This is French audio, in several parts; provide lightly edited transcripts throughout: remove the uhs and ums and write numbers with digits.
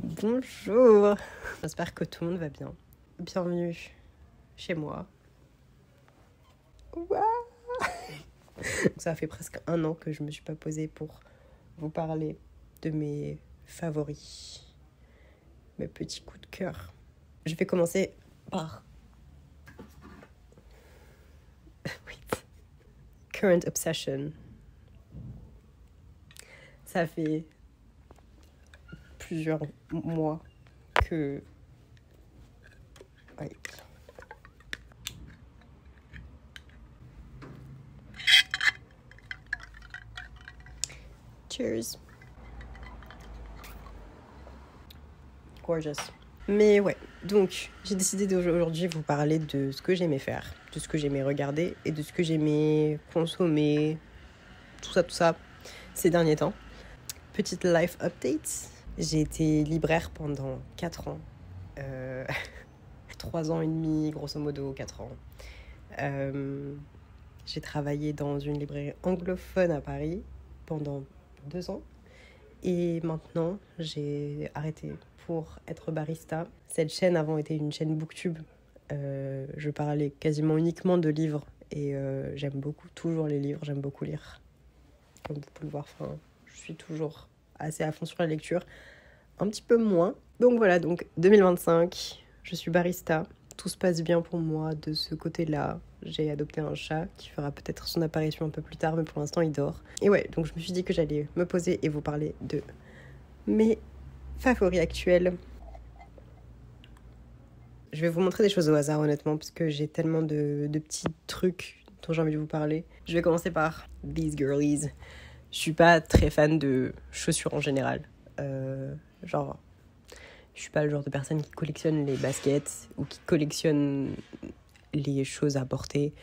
Bonjour. J'espère que tout le monde va bien. Bienvenue chez moi. Ouah. Ça fait presque 1 an que je me suis pas posée pour vous parler de mes favoris, mes petits coups de cœur. Je vais commencer par Current Obsession. Ça fait plusieurs mois que... Ouais. Cheers. Gorgeous. Mais ouais, donc j'ai décidé d'aujourd'hui vous parler de ce que j'aimais faire, de ce que j'aimais regarder et de ce que j'aimais consommer, tout ça, ces derniers temps. Petite life update. J'ai été libraire pendant 4 ans. 3 ans et demi, grosso modo, 4 ans. J'ai travaillé dans une librairie anglophone à Paris pendant 2 ans. Et maintenant, j'ai arrêté pour être barista. Cette chaîne avant était une chaîne Booktube. Je parlais quasiment uniquement de livres. Et j'aime beaucoup toujours les livres, j'aime beaucoup lire. Comme vous pouvez le voir, je suis toujours assez à fond sur la lecture. Un petit peu moins. Donc voilà, donc 2025, je suis barista. Tout se passe bien pour moi de ce côté-là. J'ai adopté un chat qui fera peut-être son apparition un peu plus tard, mais pour l'instant il dort. Et ouais, donc je me suis dit que j'allais me poser et vous parler de mes favoris actuels. Je vais vous montrer des choses au hasard honnêtement, parce que j'ai tellement de petits trucs dont j'ai envie de vous parler. Je vais commencer par These Girlies. Je suis pas très fan de chaussures en général. Je suis pas le genre de personne qui collectionne les baskets ou qui collectionne les choses à porter.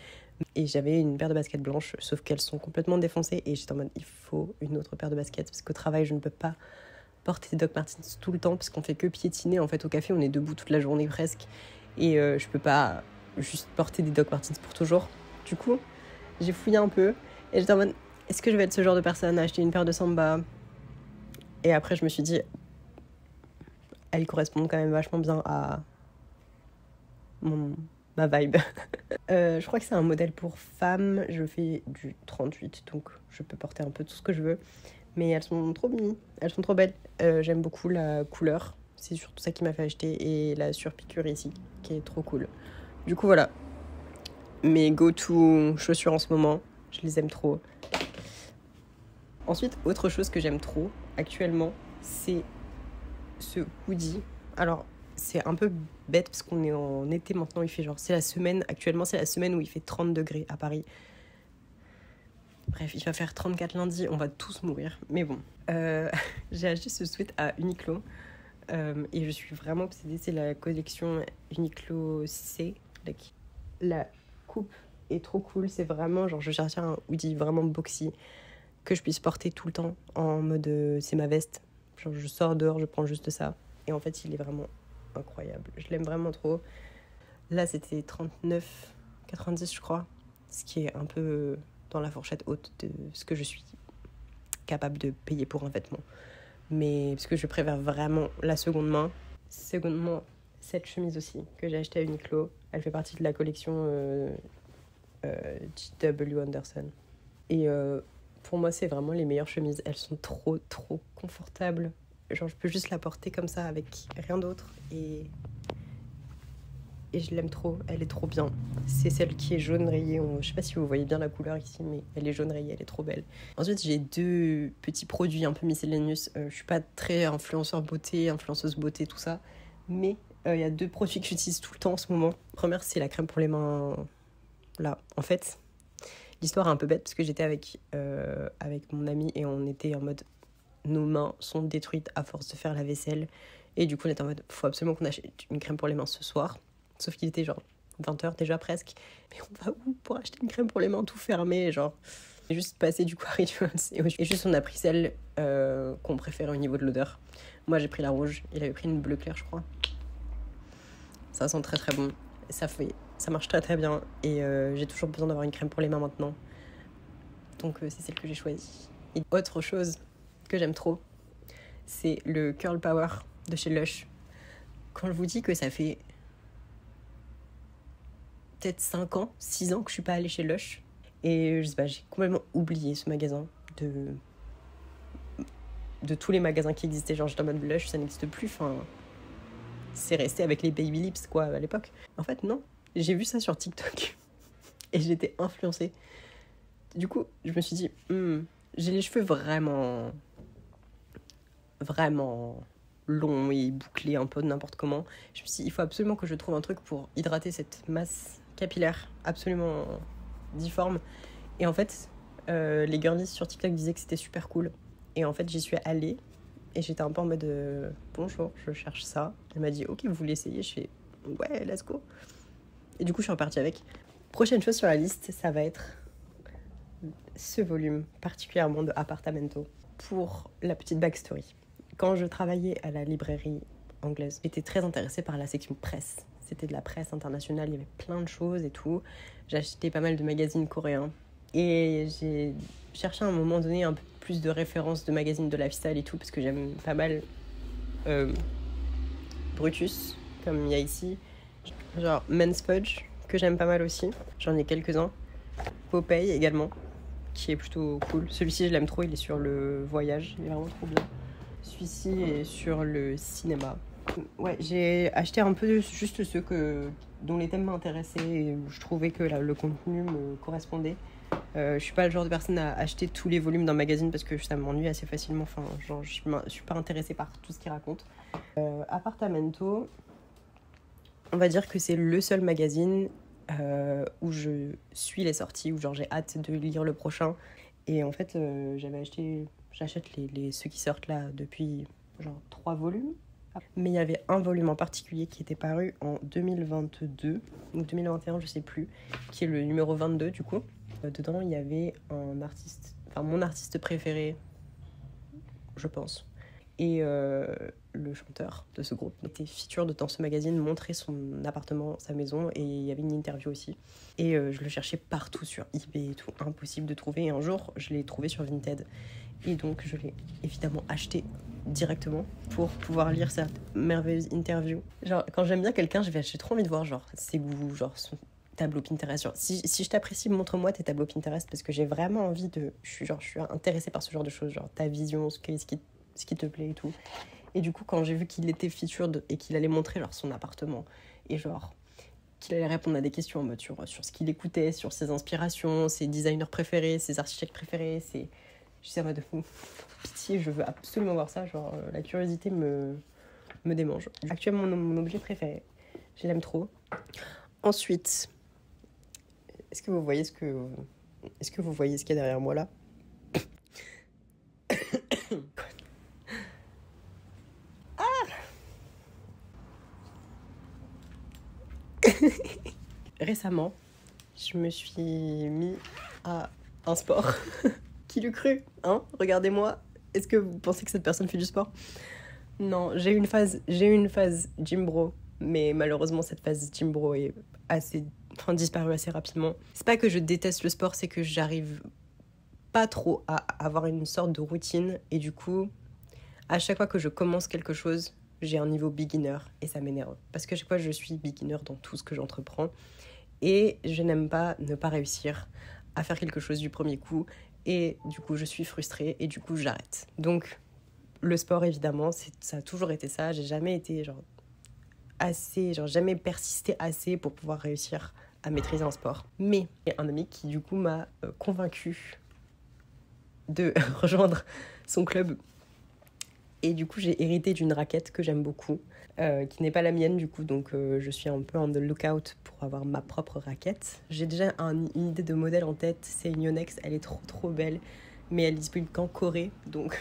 Et j'avais une paire de baskets blanches, sauf qu'elles sont complètement défoncées. Et j'étais en mode, il faut une autre paire de baskets. Parce qu'au travail, je ne peux pas porter des Doc Martens tout le temps. Parce qu'on fait que piétiner. En fait, au café, on est debout toute la journée presque. Et je peux pas juste porter des Doc Martens pour toujours. Du coup, j'ai fouillé un peu. Et j'étais en mode, est-ce que je vais être ce genre de personne à acheter une paire de Samba ? Et après, je me suis dit, elles correspondent quand même vachement bien à ma vibe. Je crois que c'est un modèle pour femmes. Je fais du 38, donc je peux porter un peu tout ce que je veux. Mais elles sont trop mimi, elles sont trop belles. J'aime beaucoup la couleur. C'est surtout ça qui m'a fait acheter. Et la surpiqûre ici, qui est trop cool. Du coup, voilà. Mes go-to chaussures en ce moment, je les aime trop. Ensuite, autre chose que j'aime trop actuellement, c'est ce hoodie. Alors, c'est un peu bête parce qu'on est en été maintenant, il fait genre... Actuellement, c'est la semaine où il fait 30 degrés à Paris. Bref, il va faire 34 lundi, on va tous mourir. Mais bon, j'ai acheté ce sweat à Uniqlo. Et je suis vraiment obsédée, c'est la collection Uniqlo C. La coupe est trop cool, c'est vraiment genre je cherchais un hoodie vraiment boxy que je puisse porter tout le temps en mode c'est ma veste. Genre je sors dehors, je prends juste ça. Et en fait, il est vraiment incroyable. Je l'aime vraiment trop. Là, c'était 39,90 je crois. Ce qui est un peu dans la fourchette haute de ce que je suis capable de payer pour un vêtement. Mais parce que je préfère vraiment la seconde main. Secondement, cette chemise aussi que j'ai achetée à Uniqlo. Elle fait partie de la collection J.W. Anderson. Et pour moi, c'est vraiment les meilleures chemises. Elles sont trop confortables. Genre, je peux juste la porter comme ça avec rien d'autre. Et je l'aime trop. Elle est trop bien. C'est celle qui est jaune rayée. Je sais pas si vous voyez bien la couleur ici, mais elle est jaune rayée. Elle est trop belle. Ensuite, j'ai 2 petits produits un peu miscellaneous. Je suis pas très influenceuse beauté, tout ça. Mais il y a 2 produits que j'utilise tout le temps en ce moment. La première, c'est la crème pour les mains. Là, en fait, l'histoire est un peu bête parce que j'étais avec mon ami et on était en mode nos mains sont détruites à force de faire la vaisselle. Et du coup, on était en mode faut absolument qu'on achète une crème pour les mains ce soir. Sauf qu'il était genre 20h déjà presque. Mais on va où pour acheter une crème pour les mains tout fermé, genre. J'ai juste passé du coup à Rituals. Et juste on a pris celle qu'on préfère au niveau de l'odeur. Moi j'ai pris la rouge, il avait pris une bleu clair je crois. Ça sent très bon. Ça marche très bien. Et j'ai toujours besoin d'avoir une crème pour les mains maintenant. Donc c'est celle que j'ai choisie. Et autre chose que j'aime trop, c'est le Curl Power de chez Lush. Quand je vous dis que ça fait peut-être 5 ans, 6 ans que je suis pas allée chez Lush. Et je sais pas, j'ai complètement oublié ce magasin de tous les magasins qui existaient. Genre, j'étais en mode Lush, ça n'existe plus. Enfin, c'est resté avec les Baby Lips, quoi, à l'époque. En fait, non. J'ai vu ça sur TikTok. Et j'étais influencée. Du coup, je me suis dit, j'ai les cheveux vraiment longs et bouclés un peu n'importe comment. Je me suis dit, il faut absolument que je trouve un truc pour hydrater cette masse capillaire absolument difforme. Et en fait, les girlies sur TikTok disaient que c'était super cool. Et en fait, j'y suis allée. Et j'étais un peu en mode, bonjour, je cherche ça. Elle m'a dit, ok, vous voulez essayer? Je fais, ouais, let's go. Et du coup, je suis repartie avec. Prochaine chose sur la liste, ça va être ce volume, particulièrement de Apartamento. Pour la petite backstory. Quand je travaillais à la librairie anglaise, j'étais très intéressée par la section presse. C'était de la presse internationale, il y avait plein de choses et tout. J'achetais pas mal de magazines coréens. Et j'ai cherché à un moment donné un peu plus de références de magazines de lifestyle et tout, parce que j'aime pas mal Brutus, comme il y a ici. Genre Men's Fudge, que j'aime pas mal aussi. J'en ai quelques-uns. Popeye également, qui est plutôt cool. Celui-ci, je l'aime trop, il est sur le voyage, il est vraiment trop bien. Celui-ci est sur le cinéma. Ouais, j'ai acheté un peu juste ceux dont les thèmes m'intéressaient et où je trouvais que le contenu me correspondait. Je suis pas le genre de personne à acheter tous les volumes d'un magazine parce que ça m'ennuie assez facilement. Enfin, genre, je suis pas intéressée par tout ce qu'il raconte. Apartamento, on va dire que c'est le seul magazine où je suis les sorties, où genre j'ai hâte de lire le prochain. Et en fait, j'achète ceux qui sortent là depuis genre 3 volumes. Mais il y avait un volume en particulier qui était paru en 2022 ou 2021, je sais plus, qui est le numéro 22 du coup. Dedans, il y avait mon artiste préféré, je pense. Et le chanteur de ce groupe était featured dans ce magazine, montrait son appartement, sa maison, et il y avait une interview aussi. Et je le cherchais partout sur eBay et tout, impossible de trouver. Et un jour, je l'ai trouvé sur Vinted. Et donc, je l'ai évidemment acheté directement pour pouvoir lire cette merveilleuse interview. Genre, quand j'aime bien quelqu'un, j'ai trop envie de voir genre ses goûts, genre son tableau Pinterest. Genre, si je t'apprécie, montre-moi tes tableaux Pinterest parce que j'ai vraiment envie je suis intéressée par ce genre de choses, genre ta vision, ce qui te plaît et tout. Et du coup, quand j'ai vu qu'il était featured et qu'il allait montrer genre son appartement et genre qu'il allait répondre à des questions en mode sur ce qu'il écoutait, sur ses inspirations, ses designers préférés, ses architectes préférés, je suis en mode pitié, je veux absolument voir ça. Genre, la curiosité me démange. Actuellement, mon objet préféré. Je l'aime trop. Ensuite, est-ce que vous voyez ce qu'il y a derrière moi là? Récemment, je me suis mis à un sport. Qui l'eût cru, hein? Regardez-moi. Est-ce que vous pensez que cette personne fait du sport? Non, j'ai eu une phase gym bro, mais malheureusement cette phase gym bro est disparue assez rapidement. C'est pas que je déteste le sport, c'est que j'arrive pas trop à avoir une sorte de routine et du coup, à chaque fois que je commence quelque chose, j'ai un niveau beginner et ça m'énerve. Parce que à chaque fois, je suis beginner dans tout ce que j'entreprends et je n'aime pas ne pas réussir à faire quelque chose du premier coup. Et du coup, je suis frustrée et du coup, j'arrête. Donc, le sport, évidemment, ça a toujours été ça. J'ai jamais été jamais persisté assez pour pouvoir réussir à maîtriser un sport. Mais il y a un ami qui, du coup, m'a convaincue de rejoindre son club. Et du coup, j'ai hérité d'une raquette que j'aime beaucoup, qui n'est pas la mienne, du coup. Donc, je suis un peu on the lookout pour avoir ma propre raquette. J'ai déjà une idée de modèle en tête. C'est une Yonex. Elle est trop, trop belle. Mais elle est disponible qu'en Corée. Donc,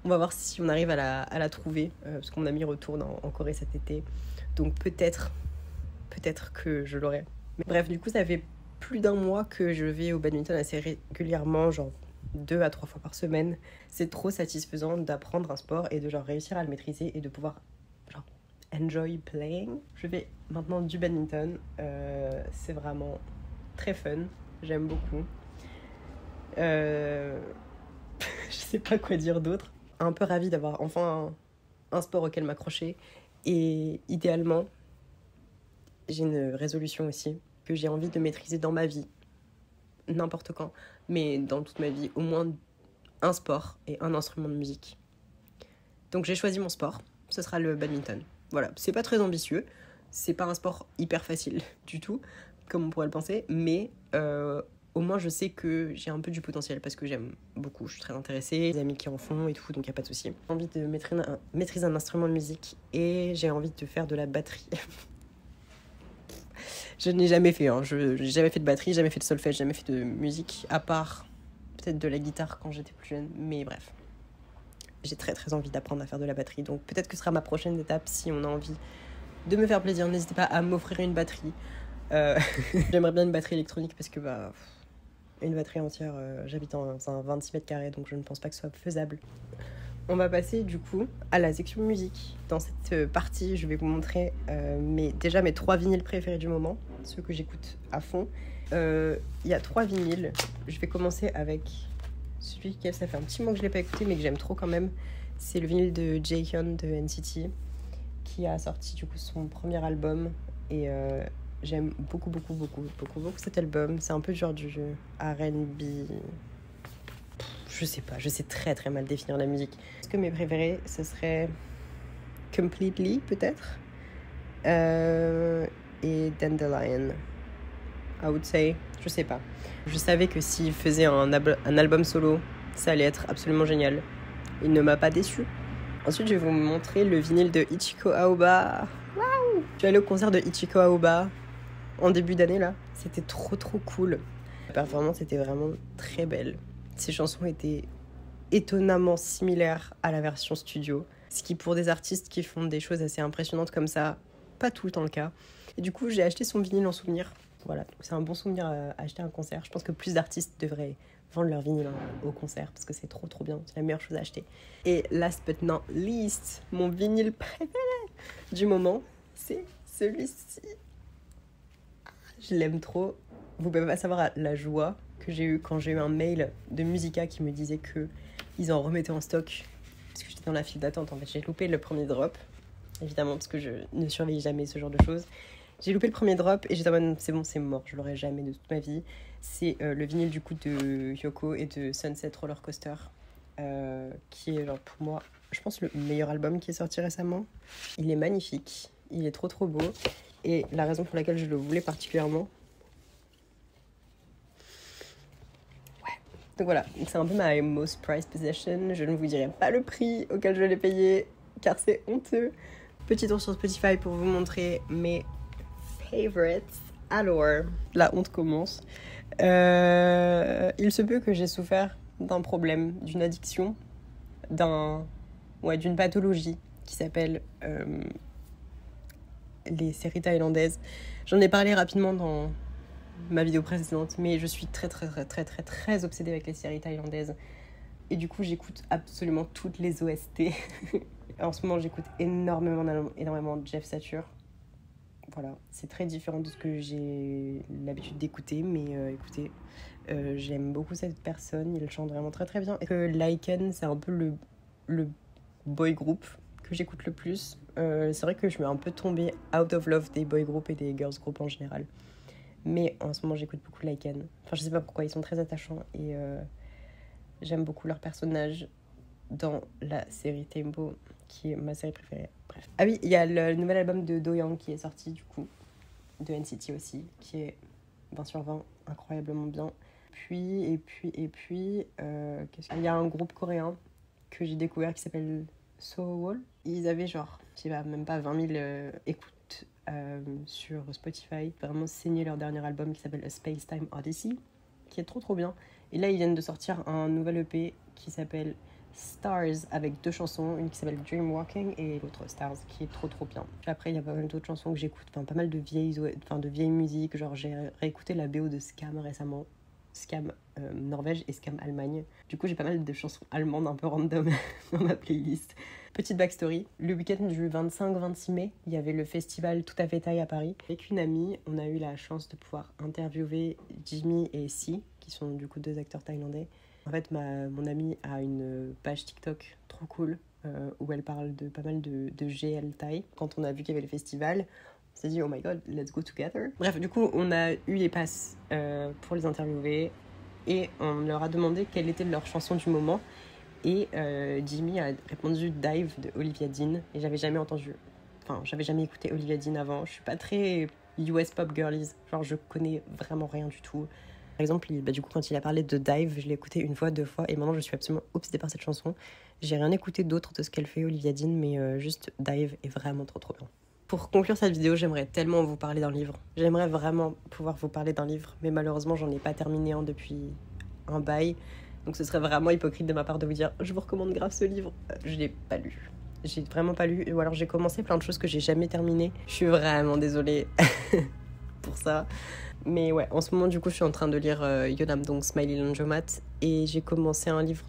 on va voir si on arrive à la trouver. Parce que mon ami retourne en Corée cet été. Donc, peut-être que je l'aurai. Mais bref, du coup, ça fait plus d'1 mois que je vais au badminton assez régulièrement, genre 2 à 3 fois par semaine. C'est trop satisfaisant d'apprendre un sport et de réussir à le maîtriser et de pouvoir enjoy playing. Je fais maintenant du badminton. C'est vraiment très fun. J'aime beaucoup. Je sais pas quoi dire d'autre. Un peu ravie d'avoir enfin un sport auquel m'accrocher. Et idéalement, j'ai une résolution aussi que j'ai envie de maîtriser dans ma vie, n'importe quand, mais dans toute ma vie, au moins un sport et un instrument de musique. Donc j'ai choisi mon sport, ce sera le badminton. Voilà, c'est pas très ambitieux, c'est pas un sport hyper facile du tout, comme on pourrait le penser, mais au moins je sais que j'ai un peu du potentiel parce que j'aime beaucoup, je suis très intéressée, des amis qui en font et tout, donc y a pas de souci. J'ai envie de maîtriser un instrument de musique et j'ai envie de faire de la batterie. Je n'ai jamais fait, je n'ai jamais fait de batterie, jamais fait de solfège, jamais fait de musique, à part peut-être de la guitare quand j'étais plus jeune, mais bref. J'ai très très envie d'apprendre à faire de la batterie, donc peut-être que ce sera ma prochaine étape si on a envie de me faire plaisir. N'hésitez pas à m'offrir une batterie. J'aimerais bien une batterie électronique parce que une batterie entière, j'habite dans un 26 mètres carrés, donc je ne pense pas que ce soit faisable. On va passer du coup à la section musique. Dans cette partie, je vais vous montrer mes 3 vinyles préférés du moment, ceux que j'écoute à fond. Il y a 3 vinyles. Je vais commencer avec celui qui, ça fait un petit moment que je ne l'ai pas écouté, mais que j'aime trop quand même. C'est le vinyle de Jaehyun de NCT, qui a sorti du coup son premier album. Et j'aime beaucoup cet album. C'est un peu genre du R&B... Je sais pas, je sais très très mal définir la musique. Est-ce que mes préférés, ce serait Completely peut-être et Dandelion, I would say, je sais pas. Je savais que s'il faisait un album solo, ça allait être absolument génial. Il ne m'a pas déçu. Ensuite, je vais vous montrer le vinyle de Ichiko Aoba. Waouh! Je suis allée au concert de Ichiko Aoba en début d'année là. C'était trop cool. La performance était vraiment très belle. Ces chansons étaient étonnamment similaires à la version studio. Ce qui, pour des artistes qui font des choses assez impressionnantes comme ça, pas tout le temps le cas. Et du coup, j'ai acheté son vinyle en souvenir. Voilà, donc c'est un bon souvenir à acheter un concert. Je pense que plus d'artistes devraient vendre leur vinyle au concert parce que c'est trop bien. C'est la meilleure chose à acheter. Et last but not least, mon vinyle préféré du moment, c'est celui-ci. Je l'aime trop. Vous pouvez pas savoir la joie que j'ai eue quand j'ai eu un mail de Musica qui me disait qu'ils en remettaient en stock. Parce que j'étais dans la file d'attente, en fait. J'ai loupé le premier drop, évidemment, parce que je ne surveille jamais ce genre de choses. J'ai loupé le premier drop et j'étais en mode, c'est bon, c'est mort, je l'aurai jamais de toute ma vie. C'est le vinyle du coup de Hyukoh et de Sunset Roller Coaster, qui est genre pour moi, je pense, le meilleur album qui est sorti récemment. Il est magnifique, il est trop beau. Et la raison pour laquelle je le voulais particulièrement... Donc voilà, c'est un peu ma most prized possession. Je ne vous dirai pas le prix auquel je l'ai payé, car c'est honteux. Petit tour sur Spotify pour vous montrer mes favorites. Alors, la honte commence. Il se peut que j'ai souffert d'un problème, d'une addiction, d'une pathologie qui s'appelle les séries thaïlandaises. J'en ai parlé rapidement dans ma vidéo précédente, mais je suis très obsédée avec les séries thaïlandaises. Et du coup, j'écoute absolument toutes les OST. En ce moment, j'écoute énormément de Jeff Satur. Voilà, c'est très différent de ce que j'ai l'habitude d'écouter, mais écoutez, j'aime beaucoup cette personne, il chante vraiment très bien. Et que Lycan, c'est un peu le boy group que j'écoute le plus. C'est vrai que je suis un peu tombée out of love des boy group et des girls group en général. Mais en ce moment, j'écoute beaucoup Lycan. Enfin, je sais pas pourquoi, ils sont très attachants et j'aime beaucoup leur personnage dans la série Tempo, qui est ma série préférée. Bref. Ah oui, il y a le nouvel album de Do Young qui est sorti du coup, de NCT aussi, qui est 20 sur 20, incroyablement bien. Il y a un groupe coréen que j'ai découvert qui s'appelle Sowol. Ils avaient genre, je sais pas, même pas 20 000 écoutes sur Spotify. Vraiment saigné leur dernier album qui s'appelle A Space Time Odyssey, qui est trop bien. Et là, ils viennent de sortir un nouvel EP qui s'appelle Stars, avec 2 chansons, une qui s'appelle Dreamwalking et l'autre Stars, qui est trop bien. Puis après, il y a pas mal d'autres chansons que j'écoute, pas mal de vieilles musiques, genre j'ai réécouté la BO de Skam récemment, Skam Norvège et Skam Allemagne. Du coup, j'ai pas mal de chansons allemandes un peu random dans ma playlist. Petite backstory, le week-end du 25-26 mai, il y avait le festival Tout à fait Thaï à Paris. Avec une amie, on a eu la chance de pouvoir interviewer Jimmy et Si, qui sont du coup 2 acteurs thaïlandais. En fait, mon amie a une page TikTok trop cool où elle parle de pas mal de GL Thai. Quand on a vu qu'il y avait le festival, on s'est dit, oh my god, let's go together. Bref, du coup, on a eu les passes pour les interviewer et on leur a demandé quelle était leur chanson du moment. Et Jimmy a répondu Dive de Olivia Dean. Et j'avais jamais écouté Olivia Dean avant. Je suis pas très US pop girlies. Genre, je connais vraiment rien du tout. Par exemple, du coup, quand il a parlé de Dive, je l'ai écouté une fois, deux fois. Et maintenant, je suis absolument obsédée par cette chanson. J'ai rien écouté d'autre de ce qu'elle fait, Olivia Dean. Mais juste Dive est vraiment trop trop bien. Pour conclure cette vidéo, j'aimerais tellement vous parler d'un livre. J'aimerais vraiment pouvoir vous parler d'un livre. Mais malheureusement, j'en ai pas terminé un depuis un bail. Donc ce serait vraiment hypocrite de ma part de vous dire je vous recommande grave ce livre. Je l'ai pas lu. J'ai vraiment pas lu. Ou alors j'ai commencé plein de choses que j'ai jamais terminées. Je suis vraiment désolée pour ça. Mais ouais, en ce moment du coup je suis en train de lire Yonam, donc Smiley Laundromat. Et j'ai commencé un livre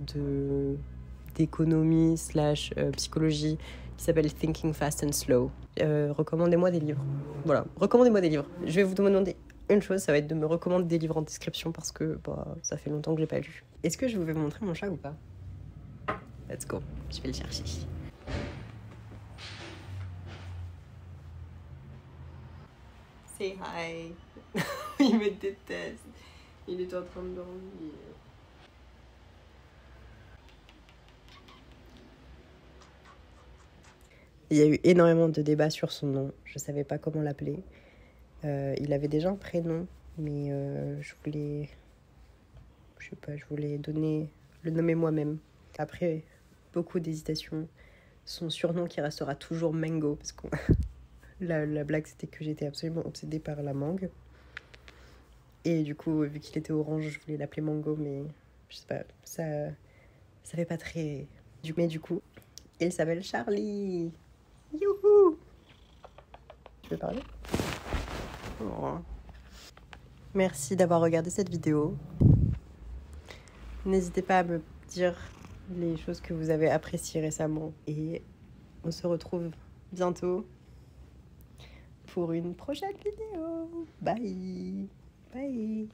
d'économie / psychologie qui s'appelle Thinking Fast and Slow. Recommandez-moi des livres. Voilà, recommandez-moi des livres. Je vais vous demander une chose, ça va être de me recommander des livres en description parce que ça fait longtemps que j'ai pas lu. Est-ce que je vous vais montrer mon chat ou pas? Let's go, je vais le chercher. Say hi. Il me déteste. Il est en train de dormir. Il y a eu énormément de débats sur son nom. Je savais pas comment l'appeler. Il avait déjà un prénom, mais je voulais le nommer moi-même. Après beaucoup d'hésitations, son surnom qui restera toujours Mango, parce que la blague c'était que j'étais absolument obsédée par la mangue. Et du coup, vu qu'il était orange, je voulais l'appeler Mango, mais je sais pas, ça fait pas très... Mais du coup, il s'appelle Charlie. Youhou! Tu veux parler? Oh. Merci d'avoir regardé cette vidéo. N'hésitez pas à me dire les choses que vous avez appréciées récemment. Et on se retrouve bientôt pour une prochaine vidéo. Bye! Bye!